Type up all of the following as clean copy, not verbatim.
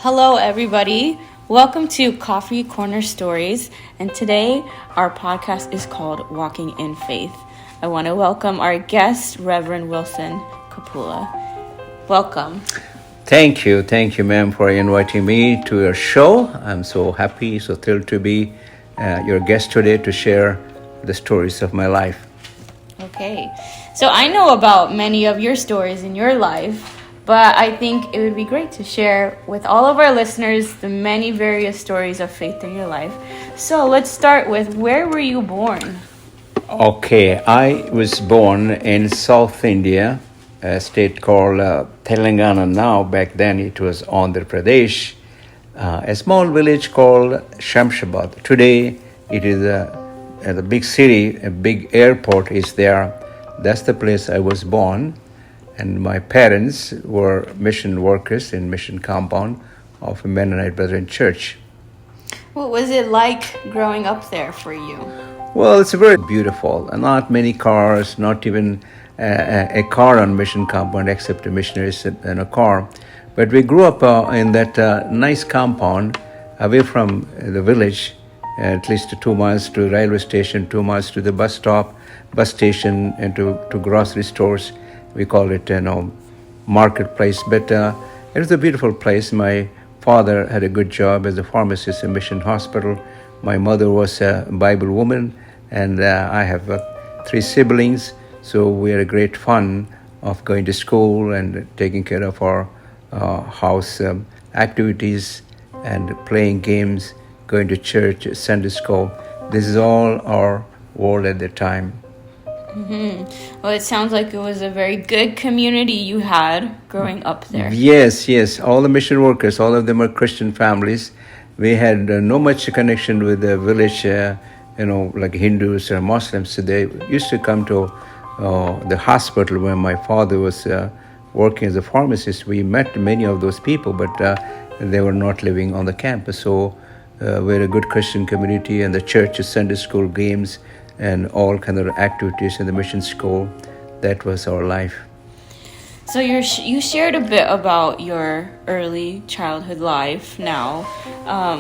Hello, everybody. Welcome to Coffee Corner Stories. And today, our podcast is called Walking in Faith. I want to welcome our guest, Reverend Wilson Koppula. Welcome. Thank you, ma'am, for inviting me to your show. I'm so happy, so thrilled to be your guest today to share the stories of my life. Okay. So I know about many of your stories in your life, but I think it would be great to share with all of our listeners the many various stories of faith in your life. So let's start with, where were you born? Okay, I was born in South India, a state called Telangana now. Back then it was Andhra Pradesh, a small village called Shamshabad. Today it is a big city, a big airport is there. That's the place I was born. And my parents were mission workers in mission compound of a Mennonite Brethren church. What was it like growing up there for you? Well, it's very beautiful. Not many cars, not even a car on mission compound except a missionary in a car. But we grew up in that nice compound away from the village, at least 2 miles to the railway station, 2 miles to the bus stop, bus station, and to grocery stores. We call it, marketplace. But it was a beautiful place. My father had a good job as a pharmacist in Mission Hospital. My mother was a Bible woman, and I have 3 siblings. So we had a great fun of going to school and taking care of our house activities and playing games, going to church, Sunday school. This is all our world at the time. Mm-hmm. Well, it sounds like it was a very good community you had growing up there. Yes. All the mission workers, all of them are Christian families. We had no much connection with the village, like Hindus or Muslims. So they used to come to the hospital when my father was working as a pharmacist. We met many of those people, but they were not living on the campus. So we're a good Christian community, and the church, Sunday school, games, and all kind of activities in the mission school. That was our life. So you shared a bit about your early childhood life now.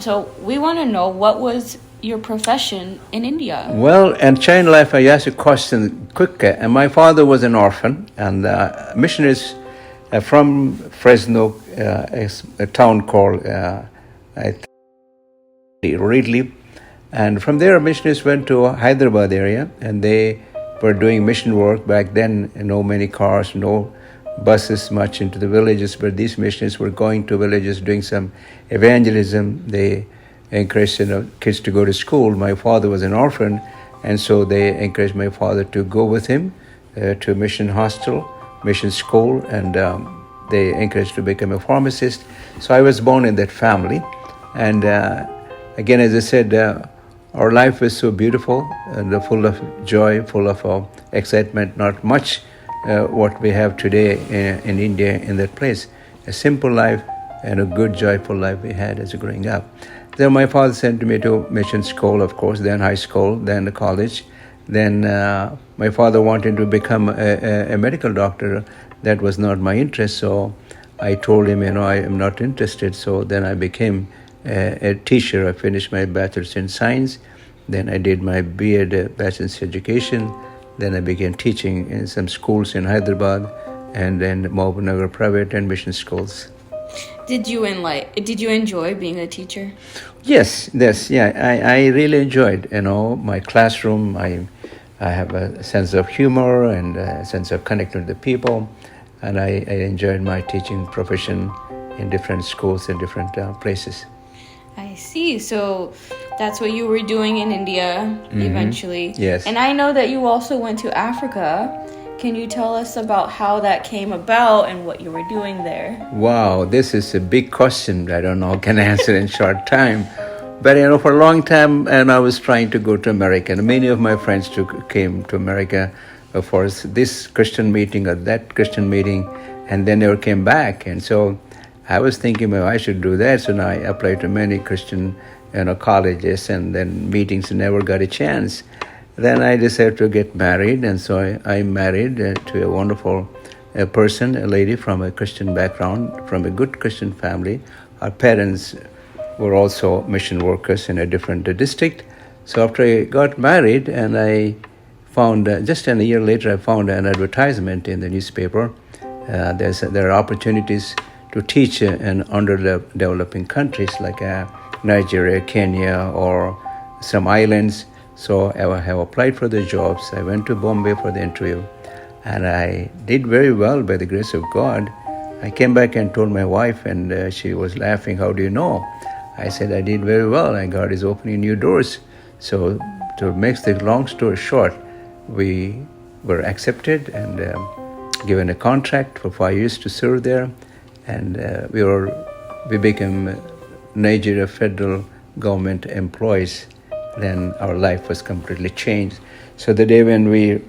So we want to know, what was your profession in India? Well, in child life, I asked a question quick. And my father was an orphan, and missionaries from Fresno, a town called Ridley. And from there, missionaries went to Hyderabad area, and they were doing mission work. Back then, no many cars, no buses much into the villages, but these missionaries were going to villages doing some evangelism. They encouraged kids to go to school. My father was an orphan, and so they encouraged my father to go with him to mission hostel, mission school, and they encouraged to become a pharmacist. So I was born in that family. And again, as I said, our life was so beautiful and full of joy, full of excitement, not much what we have today in India in that place. A simple life and a good, joyful life we had as growing up. Then my father sent me to mission school, of course, then high school, then college. Then my father wanted to become a medical doctor. That was not my interest, so I told him, I am not interested. So then I became a teacher. I finished my bachelor's in science. Then I did my B.Ed, bachelor's in education. Then I began teaching in some schools in Hyderabad, and then Mahbubnagar private and mission schools. Did you enjoy being a teacher? Yes, I really enjoyed, my classroom. I have a sense of humor and a sense of connecting with the people, and I enjoyed my teaching profession in different schools and different places. I see. So that's what you were doing in India eventually. Yes. And I know that you also went to Africa. Can you tell us about how that came about and what you were doing there? Wow, this is a big question. I don't know, can I answer in short time. But, for a long time, and I was trying to go to America. And many of my friends came to America for this Christian meeting or that Christian meeting, and they never came back. And so I was thinking, well, I should do that. So now I applied to many Christian colleges, and then meetings, never got a chance. Then I decided to get married, and so I married to a wonderful person, a lady from a Christian background, from a good Christian family. our parents were also mission workers in a different district. So after I got married, and I found, just a year later, I found an advertisement in the newspaper. There are opportunities to teach in underdeveloping countries like Nigeria, Kenya, or some islands. So I have applied for the jobs. I went to Bombay for the interview, and I did very well by the grace of God. I came back and told my wife, and she was laughing. How do you know? I said, I did very well, and God is opening new doors. So to make the long story short, we were accepted and given a contract for 5 years to serve there, and we became Nigeria federal government employees. Then our life was completely changed. So the day when we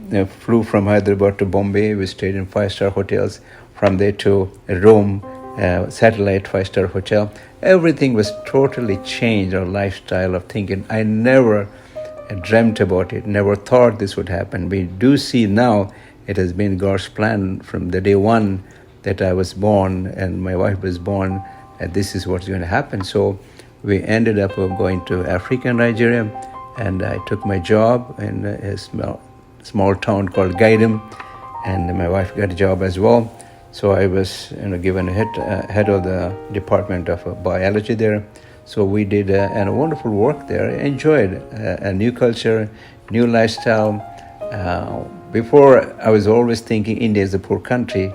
flew from Hyderabad to Bombay, we stayed in 5-star hotels. From there to Rome, satellite 5-star hotel. Everything was totally changed, our lifestyle of thinking. I never dreamt about it, never thought this would happen. We do see now it has been God's plan from the day one that I was born and my wife was born, and this is what's going to happen. So we ended up going to Africa and Nigeria, and I took my job in a small town called Gaidam, and my wife got a job as well. So I was given a head of the department of biology there. So we did a wonderful work there. I enjoyed a new culture, new lifestyle. Before, I was always thinking India is a poor country,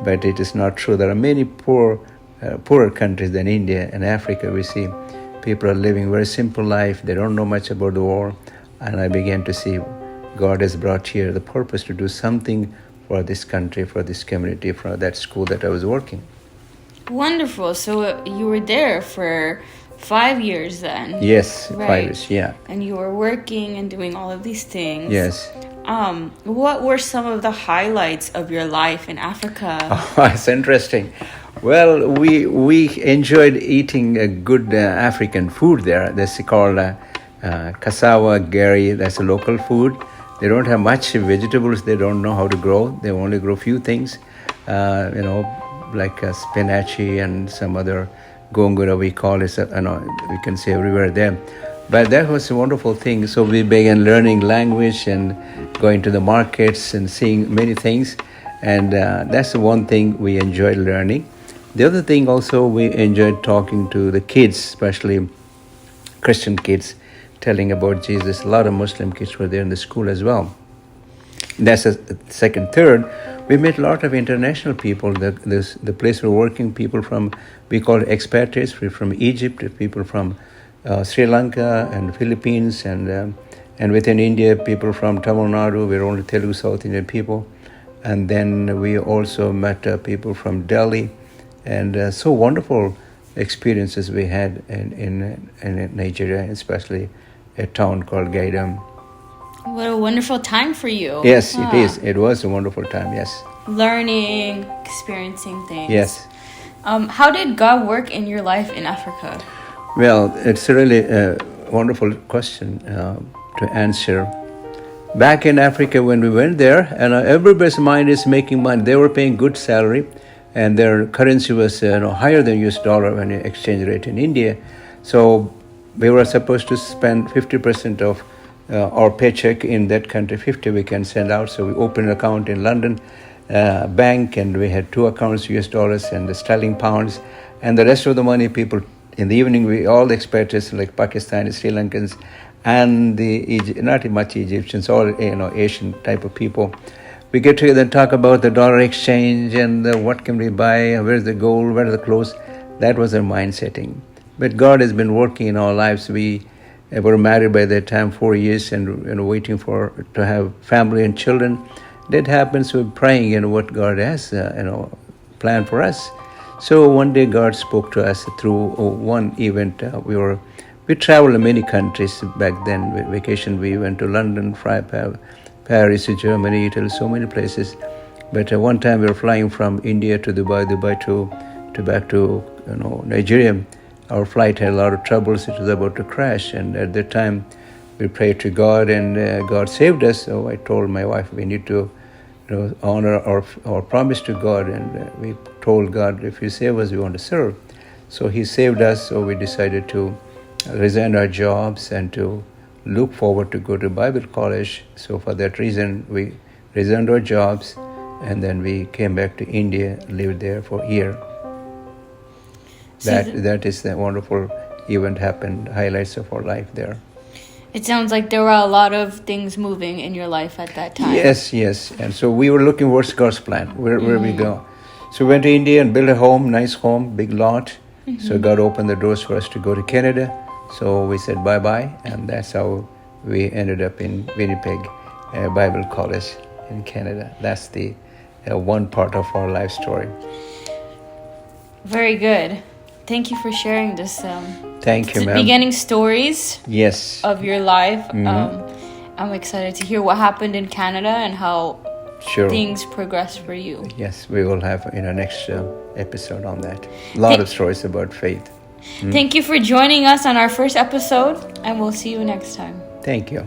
but it is not true. There are many poorer countries than India. In Africa, we see people are living very simple life. They don't know much about the war. And I began to see God has brought here the purpose to do something for this country, for this community, for that school that I was working. Wonderful. So you were there for 5 years then? Yes, right. 5 years, yeah. And you were working and doing all of these things. Yes. What were some of the highlights of your life in Africa? Oh, it's interesting. Well, we enjoyed eating a good African food there. That's called cassava, gari. That's a local food. They don't have much vegetables. They don't know how to grow. They only grow few things, like spinach and some other gongura we call it. We can say everywhere there. But that was a wonderful thing. So we began learning language and going to the markets and seeing many things. And that's the one thing we enjoyed learning. The other thing also, we enjoyed talking to the kids, especially Christian kids, telling about Jesus. A lot of Muslim kids were there in the school as well. That's the second. Third, we met a lot of international people. The place we're working, people from, we call it expatriates, from Egypt, people from Sri Lanka and Philippines, and within India, people from Tamil Nadu. We're only Telugu South Indian people. And then we also met people from Delhi, and so wonderful experiences we had in Nigeria, especially a town called Gaidam. What a wonderful time for you. Yes, it is. It was a wonderful time, yes. Learning, experiencing things. Yes. How did God work in your life in Africa? Well, it's really a wonderful question to answer. Back in Africa, when we went there, and everybody's mind is making money. They were paying good salary, and their currency was higher than US dollar when you exchange rate in India. So we were supposed to spend 50% of our paycheck in that country. 50 we can send out. So we opened an account in London bank, and we had 2 accounts, US dollars and the sterling pounds, and the rest of the money people. In the evening, we all the expatriates like Pakistani, Sri Lankans, and not much Egyptians, all Asian type of people. We get together and talk about the dollar exchange and what can we buy, where's the gold, where are the clothes. That was our mind setting. But God has been working in our lives. We were married by that time 4 years and waiting to have family and children. That happens. We're praying what God has planned for us. So one day God spoke to us through one event. We traveled in many countries back then. With vacation, we went to London, Paris, Germany, Italy, so many places. But one time we were flying from India to Dubai to back to Nigeria. Our flight had a lot of troubles. It was about to crash, and at that time we prayed to God, and God saved us. So I told my wife we need to honor our promise to God, and we told God, if you save us, we want to serve. So he saved us, so we decided to resign our jobs and to look forward to go to Bible college. So for that reason, we resigned our jobs, and then we came back to India, lived there for a year. That is the wonderful event happened, highlights of our life there. It sounds like there were a lot of things moving in your life at that time. Yes. And so we were looking what's God's plan, where we go. So we went to India and built a home, nice home, big lot. So God opened the doors for us to go to Canada. So we said bye-bye, and that's how we ended up in Winnipeg Bible College in Canada. That's the one part of our life story. Very good. Thank you for sharing this. Thank you, ma'am. Beginning stories. Yes. Of your life. I'm excited to hear what happened in Canada and how things progressed for you. Yes, we will have in our next episode on that. A lot of stories about faith. Thank you for joining us on our first episode, and we'll see you next time. Thank you.